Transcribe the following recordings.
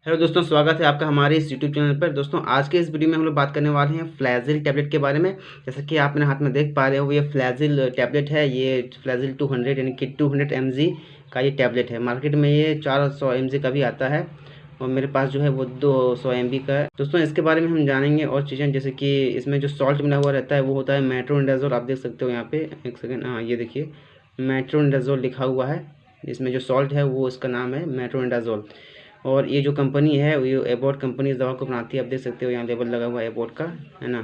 Hello दोस्तों, स्वागत है आपका हमारे इस यूट्यूब चैनल पर। दोस्तों, आज के इस वीडियो में हम लोग बात करने वाले हैं फ्लैजिल टैबलेट के बारे में। जैसा कि आप मेरे हाथ में देख पा रहे हो, ये फ्लैजिल टैबलेट है। ये फ्लैजिल 200 यानी कि 200 mg का ये टैबलेट है। मार्केट में ये 400 mg का भी आता है और मेरे पास जो है वो 200 mg का है। दोस्तों, इसके बारे में हम जानेंगे और चीज़ें, जैसे कि इसमें जो सॉल्ट मिला हुआ रहता है वो होता है मेट्रोनिडाज़ोल। आप देख सकते हो यहाँ पे, एक सेकेंड, हाँ ये देखिए मेट्रोनिडाज़ोल लिखा हुआ है। इसमें जो सॉल्ट है वो इसका नाम है मेट्रोनिडाज़ोल। और ये जो कंपनी है ये एबॉट कंपनी इस दवा को बनाती है। आप देख सकते हो यहाँ लेबल लगा हुआ है एबॉट का, है ना।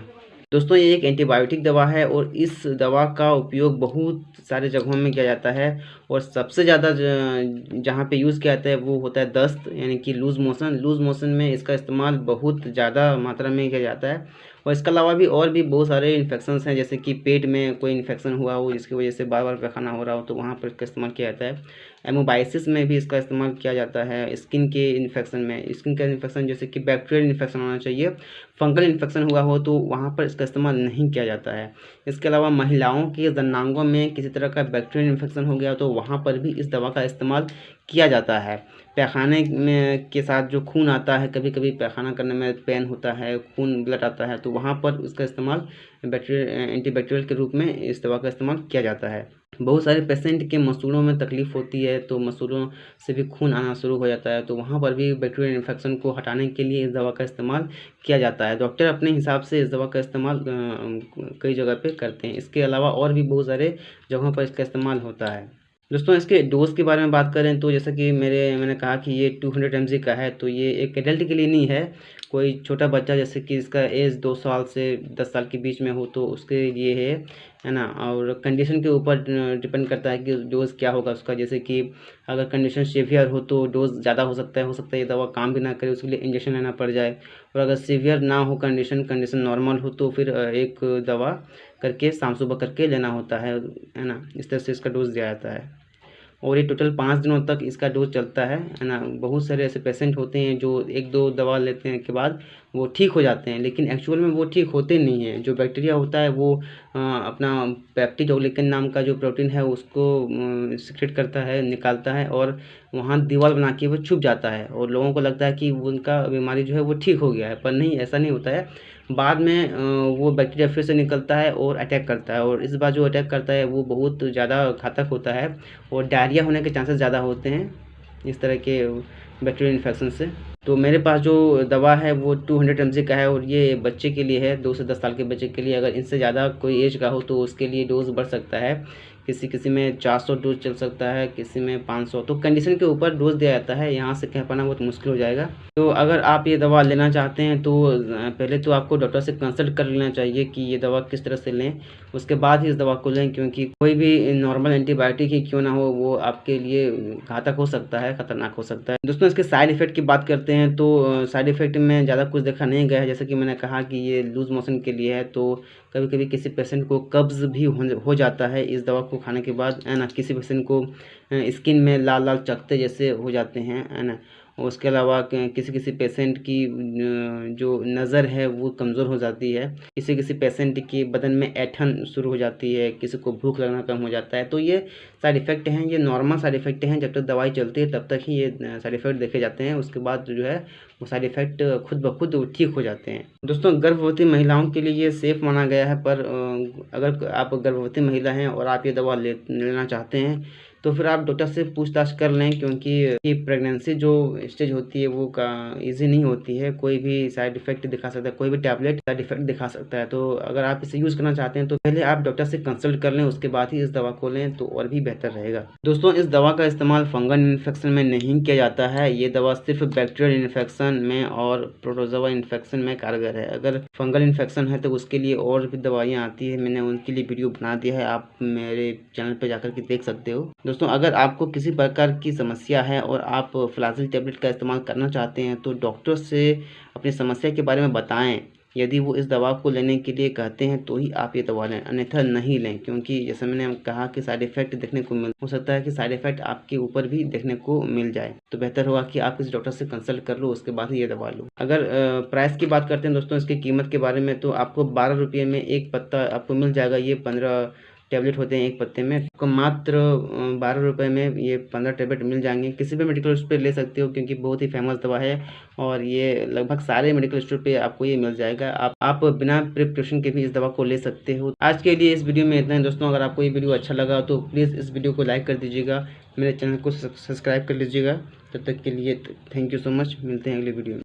दोस्तों, ये एक एंटीबायोटिक दवा है और इस दवा का उपयोग बहुत सारे जगहों में किया जाता है। और सबसे ज़्यादा जहाँ पे यूज़ किया जाता है वो होता है दस्त, यानी कि लूज़ मोशन। लूज़ मोशन में इसका इस्तेमाल बहुत ज़्यादा मात्रा में किया जाता है। और इसके अलावा भी और भी बहुत सारे इन्फेक्शंस हैं, जैसे कि पेट में कोई इन्फेक्शन हुआ हो जिसकी वजह से बार बार पैखाना हो रहा हो तो वहाँ पर इसका इस्तेमाल किया जाता है। एमोबाइसिस में भी इसका इस्तेमाल किया जाता है। स्किन के इन्फेक्शन में, स्किन का इन्फेक्शन जैसे कि बैक्टीरियल इन्फेक्शन होना चाहिए, फंगल इन्फेक्शन हुआ हो तो वहाँ पर इसका इस्तेमाल नहीं किया जाता है। इसके अलावा महिलाओं के जननांगों में किसी तरह का बैक्टीरियल इन्फेक्शन हो गया तो वहाँ पर भी इस दवा का इस्तेमाल किया जाता है। पैखाने में के साथ जो खून आता है, कभी कभी पैखाना करने में पेन होता है, खून ब्लड आता है, तो वहाँ पर इसका इस्तेमाल एंटीबैक्टीरियल के रूप में इस दवा का इस्तेमाल किया जाता है। बहुत सारे पेशेंट के मसूड़ों में तकलीफ़ होती है तो मसूड़ों से भी खून आना शुरू हो जाता है, तो वहाँ पर भी बैक्टीरियल इन्फेक्शन को हटाने के लिए इस दवा का इस्तेमाल किया जाता है। डॉक्टर अपने हिसाब से इस दवा का इस्तेमाल कई जगह पे करते हैं। इसके अलावा और भी बहुत सारे जगहों पर इसका इस्तेमाल होता है। दोस्तों, इसके डोज़ के बारे में बात करें तो जैसा कि मैंने कहा कि ये 200 mg का है, तो ये एक एडल्ट के लिए नहीं है। कोई छोटा बच्चा जैसे कि इसका एज 2 साल से 10 साल के बीच में हो तो उसके लिए है ना। और कंडीशन के ऊपर डिपेंड करता है कि डोज़ क्या होगा उसका। जैसे कि अगर कंडीशन सीवियर हो तो डोज़ ज़्यादा हो सकता है ये दवा काम भी ना करे, उसके लिए इंजेक्शन लेना पड़ जाए। और अगर सीवियर ना हो कंडीशन नॉर्मल हो तो फिर एक दवा करके शाम सुबह करके लेना होता है ना। इस तरह से इसका डोज़ दिया जाता है और ये टोटल 5 दिनों तक इसका डोज चलता है ना। बहुत सारे ऐसे पेशेंट होते हैं जो 1-2 दवा लेते हैं के बाद वो ठीक हो जाते हैं, लेकिन एक्चुअल में वो ठीक होते नहीं हैं। जो बैक्टीरिया होता है वो अपना पेप्टिड ऑग्लिकन नाम का जो प्रोटीन है उसको सिक्रेट करता है, निकालता है और वहाँ दीवार बना के वो छुप जाता है और लोगों को लगता है कि उनका बीमारी जो है वो ठीक हो गया है, पर नहीं, ऐसा नहीं होता है। बाद में वो बैक्टीरिया फिर से निकलता है और अटैक करता है और इस बार जो अटैक करता है वो बहुत ज़्यादा घातक होता है और डायरिया होने के चांसेस ज़्यादा होते हैं इस तरह के बैक्टीरियल इन्फेक्शन से। तो मेरे पास जो दवा है वो 200 mg का है और ये बच्चे के लिए है, 2 से 10 साल के बच्चे के लिए। अगर इनसे ज़्यादा कोई एज का हो तो उसके लिए डोज़ बढ़ सकता है। किसी किसी में 400 डोज चल सकता है, किसी में 500। तो कंडीशन के ऊपर डोज़ दिया जाता है, यहाँ से कह पाना बहुत मुश्किल हो जाएगा। तो अगर आप ये दवा लेना चाहते हैं तो पहले तो आपको डॉक्टर से कंसल्ट कर लेना चाहिए कि ये दवा किस तरह से लें, उसके बाद ही इस दवा को लें, क्योंकि कोई भी नॉर्मल एंटीबायोटिक ही क्यों ना हो वो आपके लिए घातक हो सकता है, खतरनाक हो सकता है। दोस्तों, इसके साइड इफ़ेक्ट की बात करते हैं तो साइड इफ़ेक्ट में ज़्यादा कुछ देखा नहीं गया है। जैसे कि मैंने कहा कि ये लूज़ मोशन के लिए है, तो कभी कभी किसी पेशेंट को कब्ज़ भी हो जाता है इस दवा को खाने के बाद, है ना। किसी पेशेंट को स्किन में लाल लाल चकत्ते जैसे हो जाते हैं, है ना। और उसके अलावा किसी किसी पेशेंट की जो नज़र है वो कमज़ोर हो जाती है। किसी किसी पेशेंट की बदन में ऐंठन शुरू हो जाती है, किसी को भूख लगना कम हो जाता है। तो ये साइड इफ़ेक्ट हैं, ये नॉर्मल साइड इफ़ेक्ट हैं। जब तक दवाई चलती है तब तक ही ये साइड इफ़ेक्ट देखे जाते हैं, उसके बाद जो है वो साइड इफ़ेक्ट खुद ब खुद ठीक हो जाते हैं। दोस्तों, गर्भवती महिलाओं के लिए ये सेफ़ माना गया है, पर अगर आप गर्भवती महिला हैं और आप ये दवा लेना चाहते हैं तो फिर आप डॉक्टर से पूछताछ कर लें, क्योंकि प्रेगनेंसी जो स्टेज होती है वो ईजी नहीं होती है। कोई भी साइड इफ़ेक्ट दिखा सकता है, कोई भी टैबलेट साइड इफ़ेक्ट दिखा सकता है। तो अगर आप इसे यूज़ करना चाहते हैं तो पहले आप डॉक्टर से कंसल्ट कर लें, उसके बाद ही इस दवा को लें तो और भी बेहतर रहेगा। दोस्तों, इस दवा का इस्तेमाल फंगल इन्फेक्शन में नहीं किया जाता है। ये दवा सिर्फ बैक्टीरियल इन्फेक्शन में और प्रोटोजोआ इन्फेक्शन में कारगर है। अगर फंगल इन्फेक्शन है तो उसके लिए और भी दवाइयाँ आती है, मैंने उनके लिए वीडियो बना दिया है, आप मेरे चैनल पर जाकर के देख सकते हो। दोस्तों, अगर आपको किसी प्रकार की समस्या है और आप फ्लैजिल टैबलेट का इस्तेमाल करना चाहते हैं तो डॉक्टर से अपनी समस्या के बारे में बताएं। यदि वो इस दवा को लेने के लिए कहते हैं तो ही आप ये दवा लें, अन्यथा नहीं लें, क्योंकि जैसे मैंने कहा कि साइड इफ़ेक्ट देखने को हो सकता है कि साइड इफ़ेक्ट आपके ऊपर भी देखने को मिल जाए। तो बेहतर होगा कि आप इस डॉक्टर से कंसल्ट कर लो, उसके बाद ही ये दवा लो। अगर प्राइस की बात करते हैं दोस्तों, इसकी कीमत के बारे में, तो आपको 12 रुपये में एक पत्ता आपको मिल जाएगा। ये 15 टैबलेट होते हैं एक पत्ते में। आपको मात्र 12 रुपये में ये 15 टैबलेट मिल जाएंगे। किसी भी मेडिकल स्टोर पर ले सकते हो क्योंकि बहुत ही फेमस दवा है और ये लगभग सारे मेडिकल स्टोर पे आपको ये मिल जाएगा। आप बिना प्रिस्क्रिप्शन के भी इस दवा को ले सकते हो। आज के लिए इस वीडियो में इतना है दोस्तों। अगर आपको ये वीडियो अच्छा लगा तो प्लीज़ इस वीडियो को लाइक कर दीजिएगा, मेरे चैनल को सब्सक्राइब कर लीजिएगा। तब तक के लिए थैंक यू सो मच। मिलते हैं अगले वीडियो में।